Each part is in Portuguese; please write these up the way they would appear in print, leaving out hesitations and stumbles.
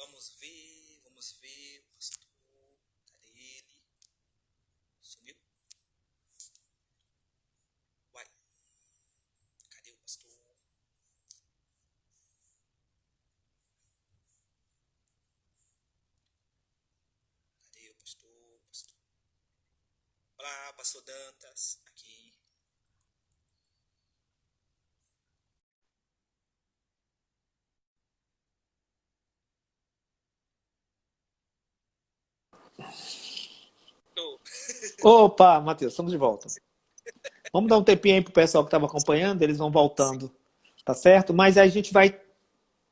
Vamos ver, pastor, cadê ele? Sumiu? Uai, cadê o pastor? Cadê o pastor? Pastor? Olá, pastor Dantas, aqui. Tô. Opa, Matheus, estamos de volta. Vamos dar um tempinho aí pro pessoal que estava acompanhando, eles vão Sim, voltando, tá certo? Mas aí a gente vai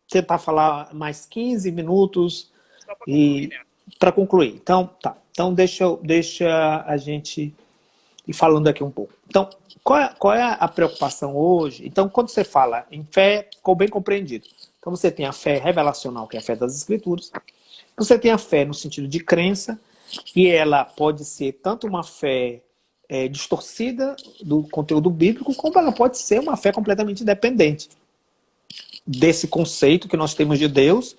tentar falar mais 15 minutos só para concluir, e né? para concluir. Então, tá. Então deixa a gente ir falando aqui um pouco. Então, qual é a preocupação hoje? Então, quando você fala em fé, ficou bem compreendido. Então, você tem a fé revelacional, que é a fé das Escrituras. Você tem a fé no sentido de crença, e ela pode ser tanto uma fé distorcida do conteúdo bíblico, como ela pode ser uma fé completamente independente desse conceito que nós temos de Deus.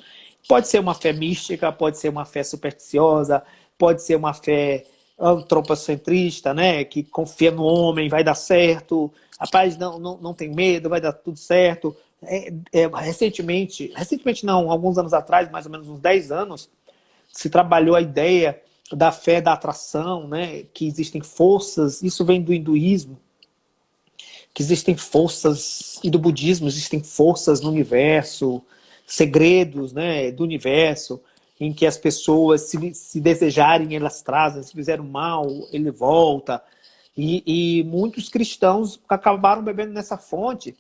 Pode ser uma fé mística, pode ser uma fé supersticiosa, pode ser uma fé antropocentrista, né, que confia no homem, vai dar certo, rapaz, não tem medo, vai dar tudo certo. Recentemente não, alguns anos atrás, mais ou menos uns 10 anos, se trabalhou a ideia da fé da atração, né, que existem forças, isso vem do hinduísmo, que existem forças, e do budismo existem forças no universo, segredos, né, do universo, em que as pessoas, se desejarem, elas trazem, se fizeram mal, ele volta. E muitos cristãos acabaram bebendo nessa fonte.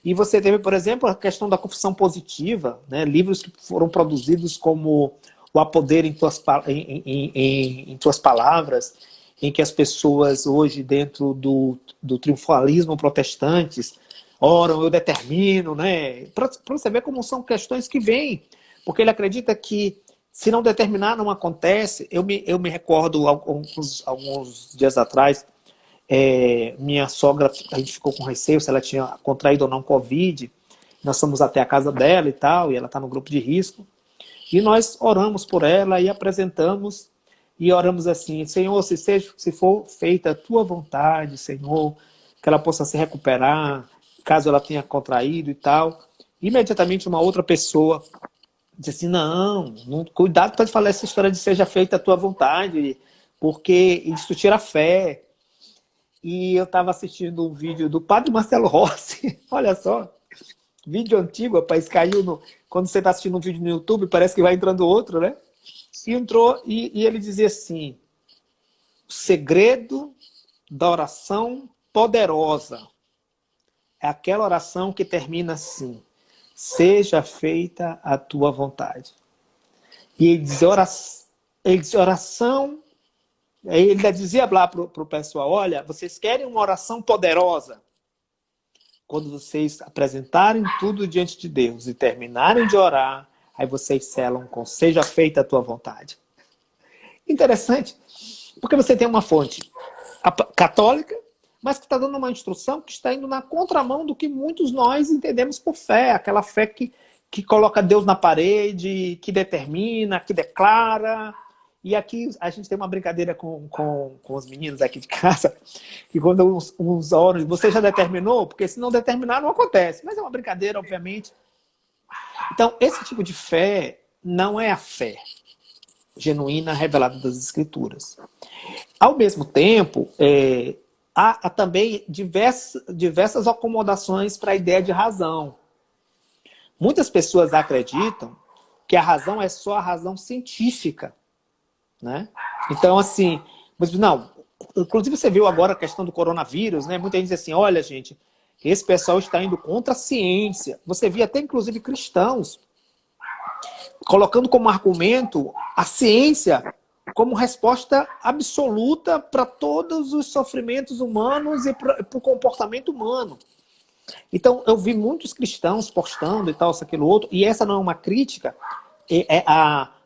E você teve, por exemplo, a questão da confissão positiva, né, livros que foram produzidos como O Há Poder em Tuas Palavras, em que as pessoas hoje, dentro do triunfalismo protestantes, oram, eu determino, né? Para você ver como são questões que vêm, porque ele acredita que se não determinar, não acontece. Eu me recordo, alguns dias atrás, minha sogra, a gente ficou com receio se ela tinha contraído ou não Covid. Nós fomos até a casa dela e tal, e ela está no grupo de risco. E nós oramos por ela e apresentamos e oramos assim: Senhor, se for feita a tua vontade, Senhor, que ela possa se recuperar, caso ela tenha contraído e tal. Imediatamente uma outra pessoa disse assim: não, cuidado para falar essa história de seja feita a tua vontade, porque isso tira a fé. E eu estava assistindo um vídeo do Padre Marcelo Rossi, olha só, vídeo antigo, rapaz, caiu no... Quando você está assistindo um vídeo no YouTube, parece que vai entrando outro, né? E sim. entrou, e ele dizia assim: o segredo da oração poderosa é aquela oração que termina assim: seja feita a tua vontade. E ele diz oração, ele ainda dizia lá para o pessoal: olha, vocês querem uma oração poderosa? Quando vocês apresentarem tudo diante de Deus e terminarem de orar, aí vocês selam com seja feita a tua vontade. Interessante, porque você tem uma fonte católica, mas que está dando uma instrução que está indo na contramão do que muitos nós entendemos por fé, aquela fé que coloca Deus na parede, que determina, que declara. E aqui a gente tem uma brincadeira com os meninos aqui de casa, que quando uns oram, você já determinou? Porque se não determinar, não acontece. Mas é uma brincadeira, obviamente. Então, esse tipo de fé não é a fé genuína revelada das Escrituras. Ao mesmo tempo, há também diversas acomodações para a ideia de razão. Muitas pessoas acreditam que a razão é só a razão científica, né? Então, assim, não, inclusive você viu agora a questão do coronavírus, né? Muita gente diz assim: olha, gente, esse pessoal está indo contra a ciência. Você via até, inclusive, cristãos colocando como argumento a ciência como resposta absoluta para todos os sofrimentos humanos e para o comportamento humano. Então, eu vi muitos cristãos postando e tal, isso, aquilo, outro, e essa não é uma crítica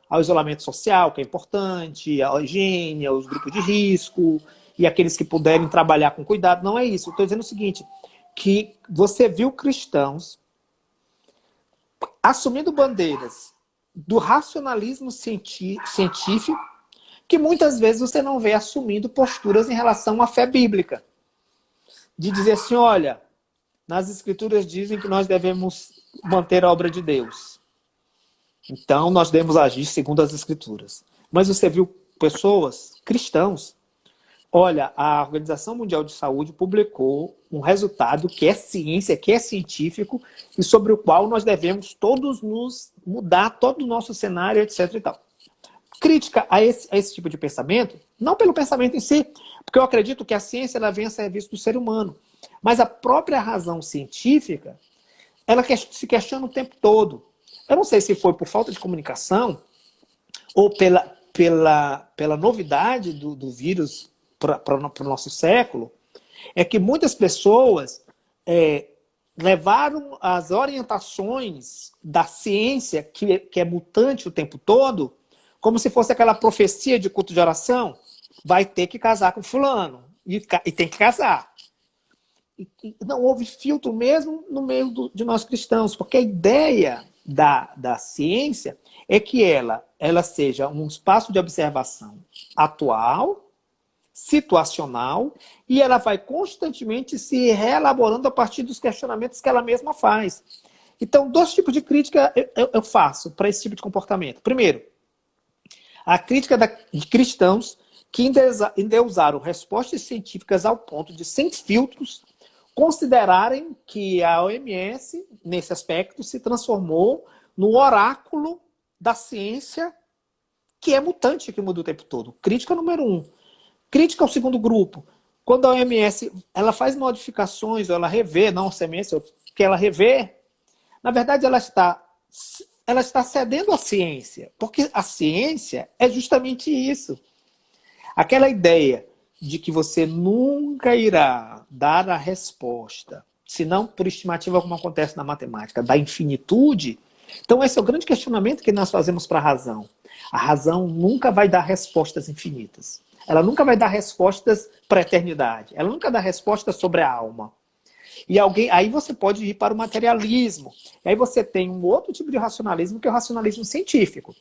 ao isolamento social, que é importante, à higiene, aos grupos de risco, e aqueles que puderem trabalhar com cuidado. Não é isso. Eu estou dizendo o seguinte, que você viu cristãos assumindo bandeiras do racionalismo científico, que muitas vezes você não vê assumindo posturas em relação à fé bíblica. De dizer assim, olha, nas escrituras dizem que nós devemos manter a obra de Deus. Então, nós devemos agir segundo as escrituras. Mas você viu pessoas, cristãos, olha, a Organização Mundial de Saúde publicou um resultado que é ciência, que é científico, e sobre o qual nós devemos todos nos mudar, todo o nosso cenário, etc. e tal. Crítica a esse tipo de pensamento, não pelo pensamento em si, porque eu acredito que a ciência ela vem a serviço do ser humano, mas a própria razão científica, ela se questiona o tempo todo. Eu não sei se foi por falta de comunicação ou pela novidade do vírus para o nosso século, é que muitas pessoas levaram as orientações da ciência, que é mutante o tempo todo, como se fosse aquela profecia de culto de oração, vai ter que casar com fulano, e tem que casar. E não houve filtro mesmo no meio de nós cristãos, porque a ideia da ciência é que ela seja um espaço de observação atual, situacional, e ela vai constantemente se reelaborando a partir dos questionamentos que ela mesma faz. Então, dois tipos de crítica eu faço para esse tipo de comportamento. Primeiro, a crítica de cristãos que endeusaram respostas científicas ao ponto de, sem filtros, considerarem que a OMS, nesse aspecto, se transformou no oráculo da ciência, que é mutante, que muda o tempo todo. Crítica número 1. Crítica ao segundo grupo. Quando a OMS ela faz modificações, ou ela revê, não a OMS, que ela revê, na verdade ela está cedendo à ciência, porque a ciência é justamente isso. Aquela ideia de que você nunca irá dar a resposta, se não por estimativa como acontece na matemática, da infinitude. Então esse é o grande questionamento que nós fazemos para a razão. A razão nunca vai dar respostas infinitas. Ela nunca vai dar respostas para a eternidade. Ela nunca dá respostas sobre a alma. E aí você pode ir para o materialismo. E aí você tem um outro tipo de racionalismo, que é o racionalismo científico.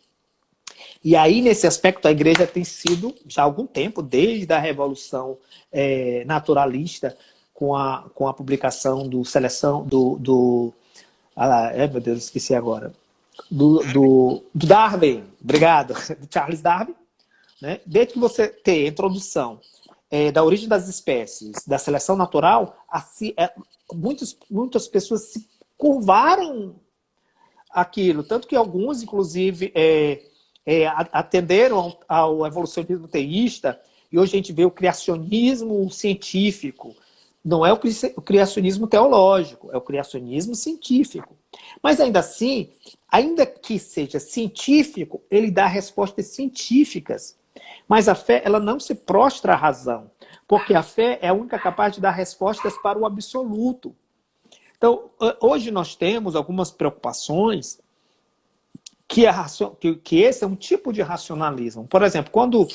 E aí, nesse aspecto, a igreja tem sido, já há algum tempo, desde a Revolução Naturalista, com a publicação do Seleção, meu Deus, esqueci agora. Do Darwin, obrigado, do Charles Darwin. Né? Desde que você tem a introdução da origem das espécies, da seleção natural, muitas pessoas se curvaram aquilo, tanto que alguns, inclusive, atenderam ao evolucionismo teísta, e hoje a gente vê o criacionismo científico. Não é o criacionismo teológico, é o criacionismo científico. Mas ainda assim, ainda que seja científico, ele dá respostas científicas. Mas a fé, ela não se prostra à razão, porque a fé é a única capaz de dar respostas para o absoluto. Então, hoje nós temos algumas preocupações que esse é um tipo de racionalismo. Por exemplo, quando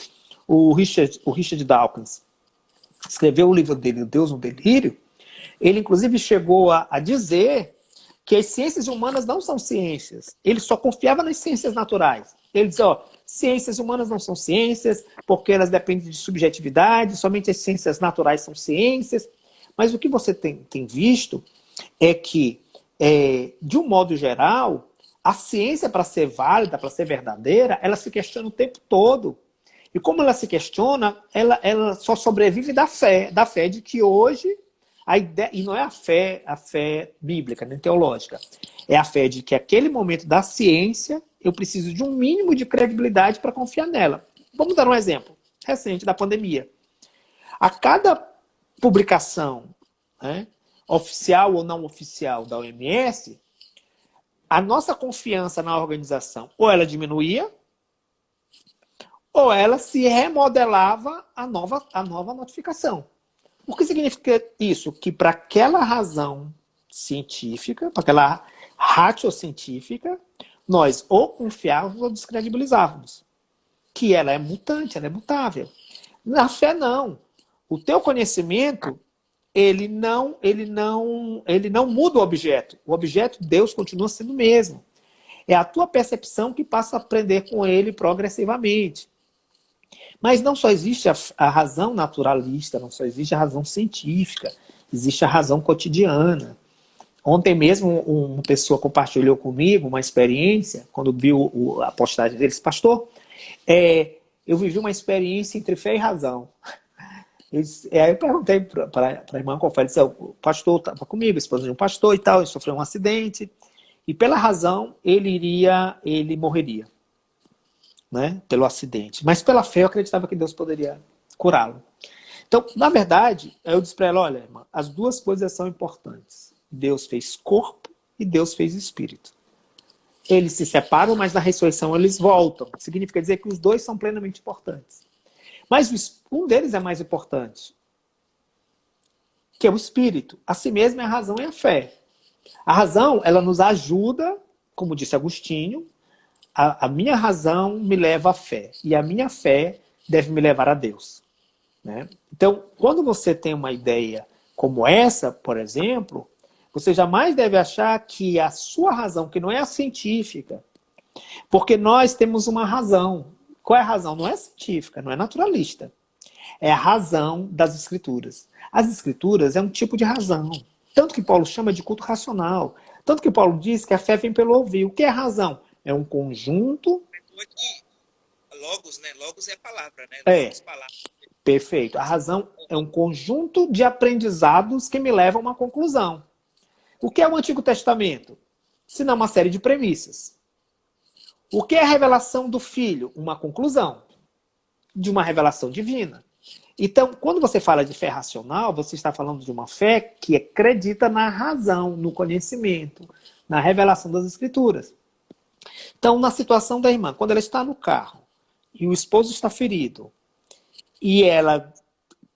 o Richard Dawkins escreveu o livro dele, Deus no Delírio, ele inclusive chegou a dizer que as ciências humanas não são ciências. Ele só confiava nas ciências naturais. Ele diz, ciências humanas não são ciências, porque elas dependem de subjetividade, somente as ciências naturais são ciências. Mas o que você tem visto é que, de um modo geral, a ciência, para ser válida, para ser verdadeira, ela se questiona o tempo todo. E como ela se questiona, ela só sobrevive da fé de que hoje, a ideia, e não é a fé bíblica, nem teológica, é a fé de que aquele momento da ciência, eu preciso de um mínimo de credibilidade para confiar nela. Vamos dar um exemplo recente da pandemia. A cada publicação, né, oficial ou não oficial da OMS, a nossa confiança na organização ou ela diminuía, ou ela se remodelava a nova notificação. O que significa isso? Que para aquela razão científica, para aquela ratio científica, nós ou confiávamos ou descredibilizávamos. Que ela é mutante, ela é mutável. Na fé, não. O teu conhecimento, ele não muda o objeto. O objeto, Deus, continua sendo o mesmo. É a tua percepção que passa a aprender com ele progressivamente. Mas não só existe a razão naturalista, não só existe a razão científica, existe a razão cotidiana. Ontem mesmo uma pessoa compartilhou comigo uma experiência, quando viu a postagem deles, pastor, eu vivi uma experiência entre fé e razão. Aí eu perguntei para a irmã Confere, disse, o pastor estava comigo, a esposa de um pastor e tal, ele sofreu um acidente, e pela razão ele morreria, né, pelo acidente. Mas pela fé eu acreditava que Deus poderia curá-lo. Então, na verdade, eu disse para ela, olha, irmã, as duas coisas são importantes. Deus fez corpo e Deus fez espírito. Eles se separam, mas na ressurreição eles voltam. Significa dizer que os dois são plenamente importantes. Mas um deles é mais importante, que é o espírito. Assim mesmo é a razão e a fé. A razão, ela nos ajuda, como disse Agostinho, a minha razão me leva à fé. E a minha fé deve me levar a Deus. Né? Então, quando você tem uma ideia como essa, por exemplo, você jamais deve achar que a sua razão, que não é a científica, porque nós temos uma razão. Qual é a razão? Não é científica, não é naturalista. É a razão das escrituras. As escrituras é um tipo de razão. Tanto que Paulo chama de culto racional. Tanto que Paulo diz que a fé vem pelo ouvir. O que é a razão? É um conjunto... Logos, né? Logos é a palavra, né? Logos, palavra. Perfeito. A razão é um conjunto de aprendizados que me levam a uma conclusão. O que é o Antigo Testamento? Senão uma série de premissas. O que é a revelação do Filho? Uma conclusão de uma revelação divina. Então, quando você fala de fé racional, você está falando de uma fé que acredita na razão, no conhecimento, na revelação das Escrituras. Então, na situação da irmã, quando ela está no carro e o esposo está ferido e ela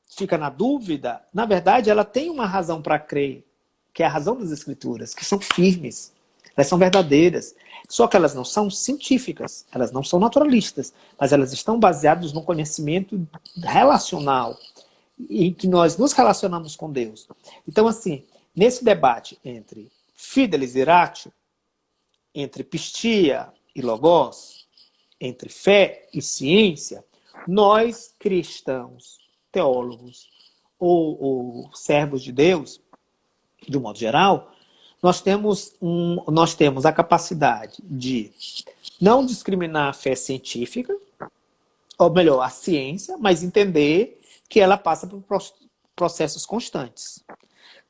fica na dúvida, na verdade, ela tem uma razão para crer, que é a razão das Escrituras, que são firmes, elas são verdadeiras. Só que elas não são científicas, elas não são naturalistas, mas elas estão baseadas no conhecimento relacional, em que nós nos relacionamos com Deus. Então, assim, nesse debate entre fidelis e ratio, entre pistia e logos, entre fé e ciência, nós, cristãos, teólogos ou servos de Deus, de um modo geral, nós temos a capacidade de não discriminar a fé científica, ou melhor, a ciência, mas entender que ela passa por processos constantes.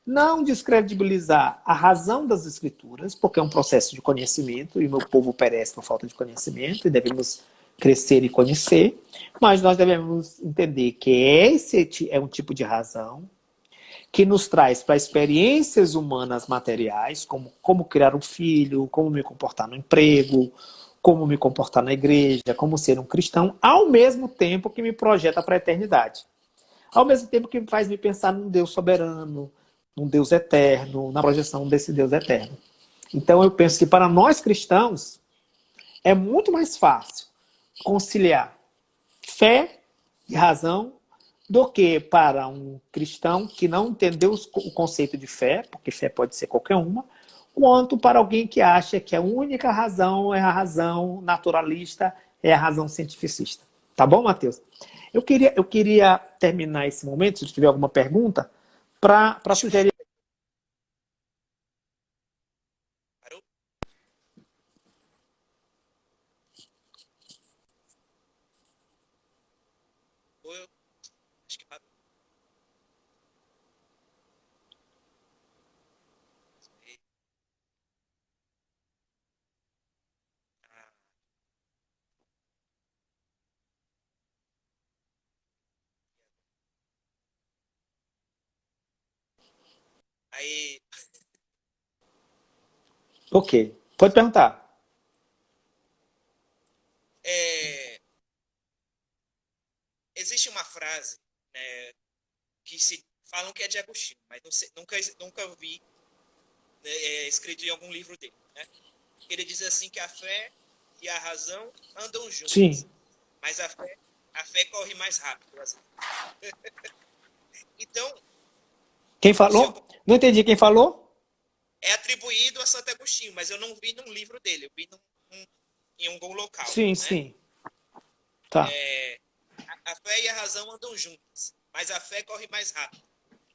Não descredibilizar a razão das Escrituras, porque é um processo de conhecimento, e o meu povo perece por falta de conhecimento, e devemos crescer e conhecer, mas nós devemos entender que esse é um tipo de razão que nos traz para experiências humanas materiais, como criar um filho, como me comportar no emprego, como me comportar na igreja, como ser um cristão, ao mesmo tempo que me projeta para a eternidade. Ao mesmo tempo que faz me pensar num Deus soberano, num Deus eterno, na projeção desse Deus eterno. Então eu penso que para nós cristãos é muito mais fácil conciliar fé e razão do que para um cristão que não entendeu o conceito de fé, porque fé pode ser qualquer uma, quanto para alguém que acha que a única razão é a razão naturalista, é a razão cientificista. Tá bom, Matheus? Eu queria terminar esse momento, se tiver alguma pergunta, para sugerir... Acho que parou. Aí, Ok, pode perguntar. existe uma frase, né, que se falam que é de Agostinho, mas não sei, nunca vi, né, escrito em algum livro dele. Né? Ele diz assim que a fé e a razão andam juntas. Sim. Mas a fé corre mais rápido. Assim. Então... Quem falou? Não entendi quem falou. É atribuído a Santo Agostinho, mas eu não vi num livro dele. Eu vi em algum local. Sim, Né? sim. Tá. A fé e a razão andam juntas, mas a fé corre mais rápido.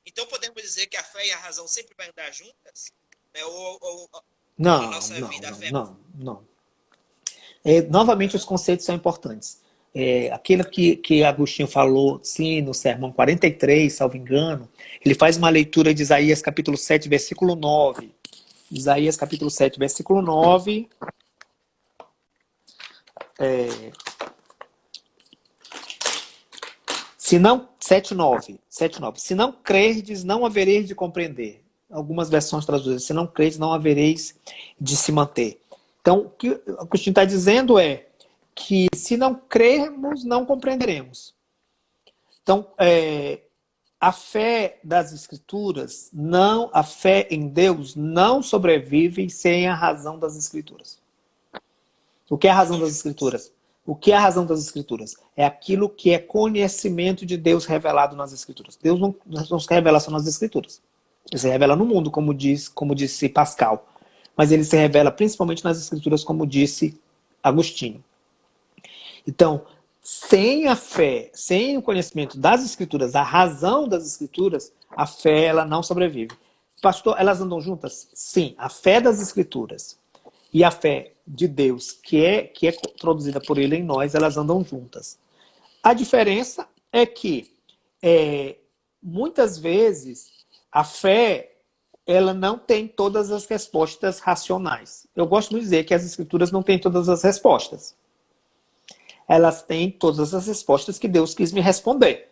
Então podemos dizer que a fé e a razão sempre vão andar juntas? Né? Ou na Não, nossa não, vida a não, fé... não, não. Novamente, os conceitos são importantes. Aquilo que Agostinho falou, sim, no Sermão 43, salvo engano, ele faz uma leitura de Isaías capítulo 7, versículo 9. Isaías capítulo 7, versículo 9. Se não, 7:9. 7:9. Se não crerdes, não havereis de compreender. Algumas versões traduzem, se não crerdes, não havereis de se manter. Então, o que o Agostinho está dizendo é que se não crermos, não compreenderemos. Então, a fé das Escrituras, não, a fé em Deus não sobrevive sem a razão das Escrituras. O que é a razão das Escrituras? O que é a razão das Escrituras? É aquilo que é conhecimento de Deus revelado nas Escrituras. Deus não se revela só nas Escrituras. Ele se revela no mundo, como disse Pascal. Mas ele se revela principalmente nas Escrituras, como disse Agostinho. Então, sem a fé, sem o conhecimento das Escrituras, a razão das Escrituras, a fé ela não sobrevive. Pastor, elas andam juntas? Sim, a fé das Escrituras e a fé de Deus, que é produzida por Ele em nós, elas andam juntas. A diferença é que, muitas vezes, a fé ela não tem todas as respostas racionais. Eu gosto de dizer que as Escrituras não têm todas as respostas. Elas têm todas as respostas que Deus quis me responder.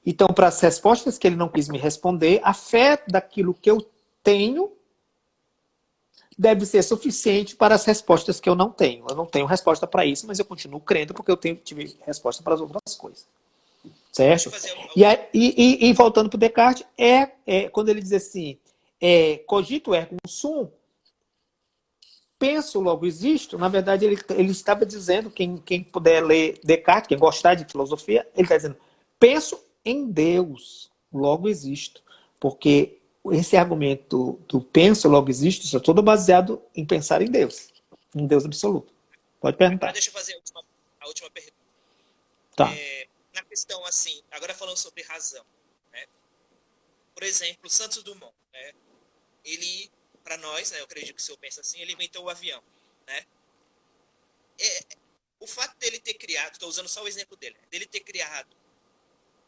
Então, para as respostas que Ele não quis me responder, a fé daquilo que eu tenho deve ser suficiente para as respostas que eu não tenho. Eu não tenho resposta para isso, mas eu continuo crendo porque eu tive resposta para as outras coisas. Certo? E voltando para o Descartes, quando ele diz assim, cogito ergo sum, penso, logo existo. Na verdade, ele estava dizendo, quem puder ler Descartes, quem gostar de filosofia, ele está dizendo, penso em Deus, logo existo. Porque esse argumento do penso, logo existo, isso é todo baseado em pensar em Deus absoluto. Pode perguntar. Agora deixa eu fazer a última pergunta. Tá. Na questão, assim, agora falando sobre razão, né? Por exemplo, Santos Dumont, né? Ele, para nós, né, eu acredito que o senhor pensa assim, ele inventou o avião, né? O fato dele ter criado, estou usando só o exemplo dele ter criado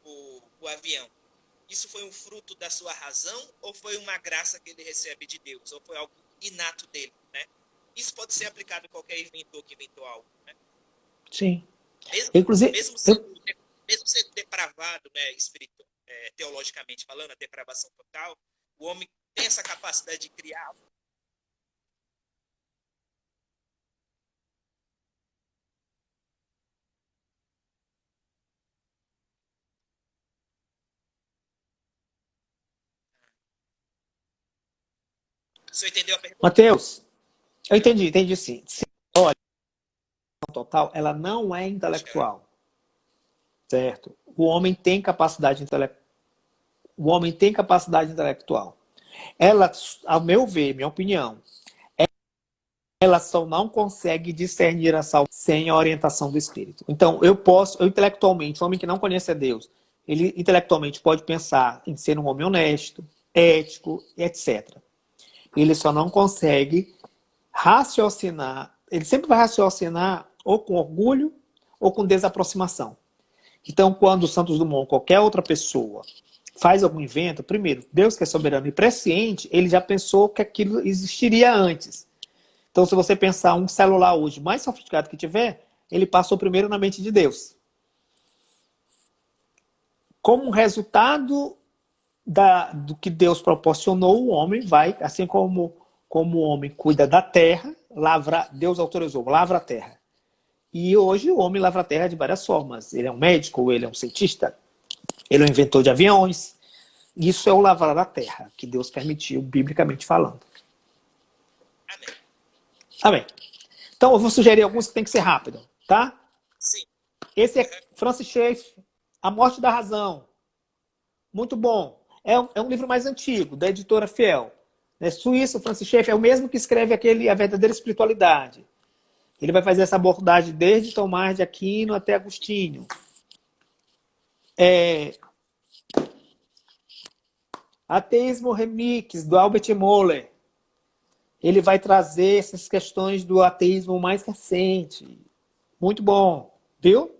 o avião, isso foi um fruto da sua razão ou foi uma graça que ele recebe de Deus? Ou foi algo inato dele, né? Isso pode ser aplicado a qualquer inventor que inventou algo, né? Sim. Inclusive, mesmo sendo depravado, né, teologicamente falando, a depravação total, o homem tem essa capacidade de criar algo. O senhor entendeu a pergunta? Mateus, eu entendi sim. Olha, a total, ela não é intelectual. Certo? O homem tem capacidade intelectual. Ela, ao meu ver, minha opinião, ela só não consegue discernir a salvação sem a orientação do Espírito. Então, eu intelectualmente, um homem que não conhece a Deus, ele intelectualmente pode pensar em ser um homem honesto, ético, etc. Ele só não consegue raciocinar, ele sempre vai raciocinar ou com orgulho ou com desaproximação. Então, quando o Santos Dumont, qualquer outra pessoa, faz algum invento, primeiro, Deus que é soberano e presciente, ele já pensou que aquilo existiria antes. Então, se você pensar um celular hoje mais sofisticado que tiver, ele passou primeiro na mente de Deus. Como resultado do que Deus proporcionou, o homem vai, assim como o homem cuida da terra, Deus autorizou, lavra a terra. E hoje o homem lavra a terra de várias formas. Ele é um médico, ele é um cientista, ele é um inventor de aviões. Isso é o lavrar a terra, que Deus permitiu, biblicamente falando. Amém. Amém. Então, eu vou sugerir alguns que tem que ser rápido, tá? Sim. Esse é Francis Schaeffer, A Morte da Razão. Muito bom. É um livro mais antigo, da editora Fiel. Suíço, Francis Schaeffer é o mesmo que escreve A Verdadeira Espiritualidade. Ele vai fazer essa abordagem desde Tomás de Aquino até Agostinho. Ateísmo Remix, do Albert Moller. Ele vai trazer essas questões do ateísmo mais recente. Muito bom, viu?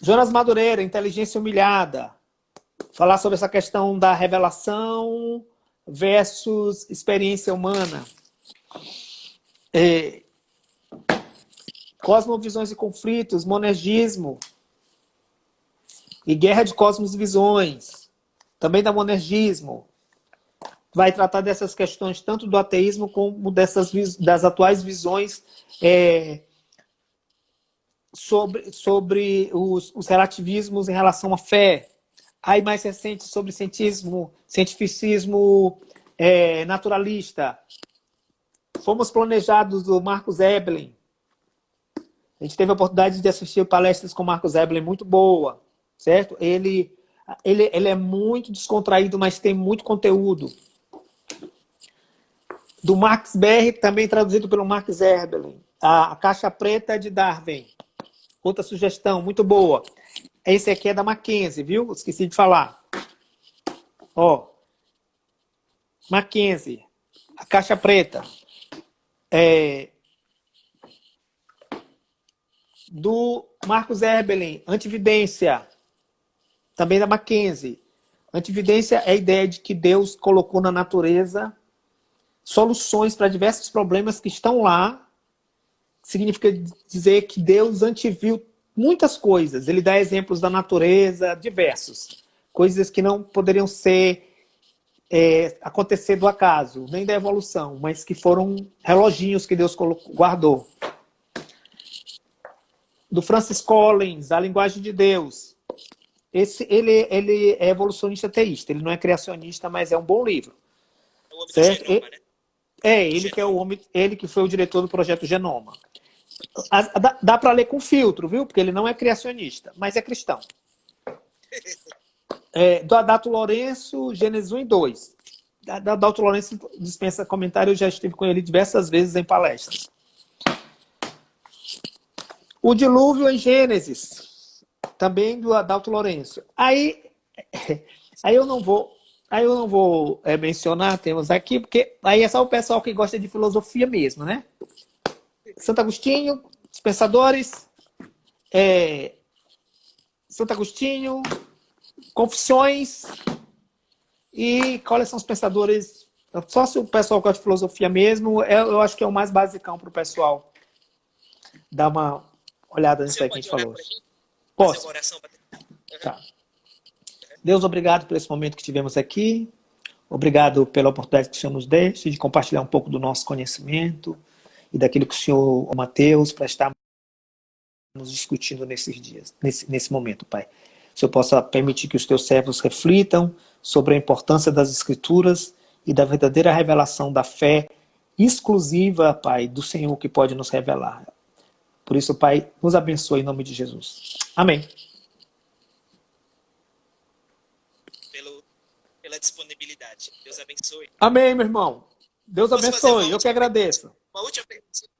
Jonas Madureira, Inteligência Humilhada. Falar sobre essa questão da revelação versus experiência humana. Cosmovisões e conflitos, monergismo e guerra de cosmos-visões. Também da monergismo. Vai tratar dessas questões tanto do ateísmo como das atuais visões sobre os relativismos em relação à fé. Aí mais recente sobre cientificismo naturalista. Fomos planejados do Marcus Eberlin. A gente teve a oportunidade de assistir palestras com o Marcus Eberlin muito boa, certo? Ele é muito descontraído, mas tem muito conteúdo. Do Max Berry, também traduzido pelo Marcus Eberlin. A Caixa Preta de Darwin. Outra sugestão, muito boa. Esse aqui é da Mackenzie, viu? Esqueci de falar. Ó. Mackenzie. A Caixa Preta. Do Marcus Eberlin. Antividência. Também da Mackenzie. Antividência é a ideia de que Deus colocou na natureza soluções para diversos problemas que estão lá. Significa dizer que Deus anteviu muitas coisas. Ele dá exemplos da natureza, diversos. Coisas que não poderiam acontecer do acaso, nem da evolução, mas que foram reloginhos que Deus guardou. Do Francis Collins, A Linguagem de Deus. Ele é evolucionista teísta. Ele não é criacionista, mas é um bom livro. É o homem do certo? genoma, né? Ele que é o homem, ele que foi o diretor do projeto Genoma. Dá para ler com filtro, viu? Porque ele não é criacionista, mas é cristão. Do Adato Lourenço, Gênesis 1 e 2. Adato Lourenço dispensa comentário, eu já estive com ele diversas vezes em palestras. O Dilúvio em Gênesis, também do Adalto Lourenço. Aí eu não vou mencionar, temos aqui, porque aí é só o pessoal que gosta de filosofia mesmo, né? Santo Agostinho, os pensadores, Santo Agostinho, Confissões e quais são os pensadores? Só se o pessoal gosta de filosofia mesmo, eu acho que é o mais basicão para o pessoal dar uma olhada nisso aí que a gente falou. Posso? Fazer uma oração para terminar? Tá. Deus, obrigado por esse momento que tivemos aqui. Obrigado pela oportunidade que o Senhor nos deixa de compartilhar um pouco do nosso conhecimento e daquilo que o Senhor, o Mateus, para estarmos discutindo nesses dias, nesse momento, Pai. Que o Senhor possa permitir que os teus servos reflitam sobre a importância das Escrituras e da verdadeira revelação da fé exclusiva, Pai, do Senhor que pode nos revelar. Por isso, Pai, nos abençoe em nome de Jesus. Amém. Pela disponibilidade. Deus abençoe. Amém, meu irmão. Deus abençoe. Eu que agradeço. Uma última perguntinha.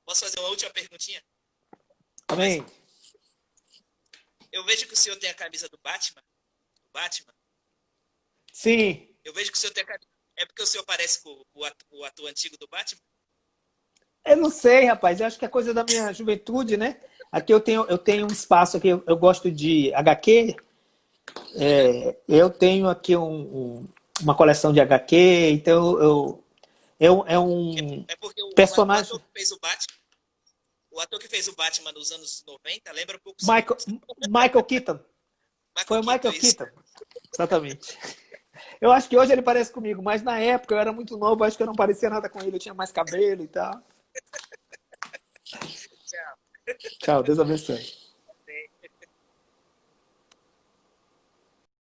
Posso fazer uma última perguntinha? Amém. Eu vejo que o senhor tem a camisa do Batman. Do Batman. Sim. Eu vejo que o senhor tem a camisa. É porque o senhor parece com o ator antigo do Batman? Eu não sei, rapaz. Eu acho que é coisa da minha juventude, né? Aqui eu tenho um espaço aqui. Eu gosto de HQ. Eu tenho aqui uma coleção de HQ. Então é um personagem. O ator que fez o Batman nos anos 90, lembra um pouco... Michael Keaton. Foi o Michael Keaton. Exatamente. Eu acho que hoje ele parece comigo, mas na época eu era muito novo, acho que eu não parecia nada com ele, eu tinha mais cabelo e tal. Tchau. Tchau, Deus abençoe.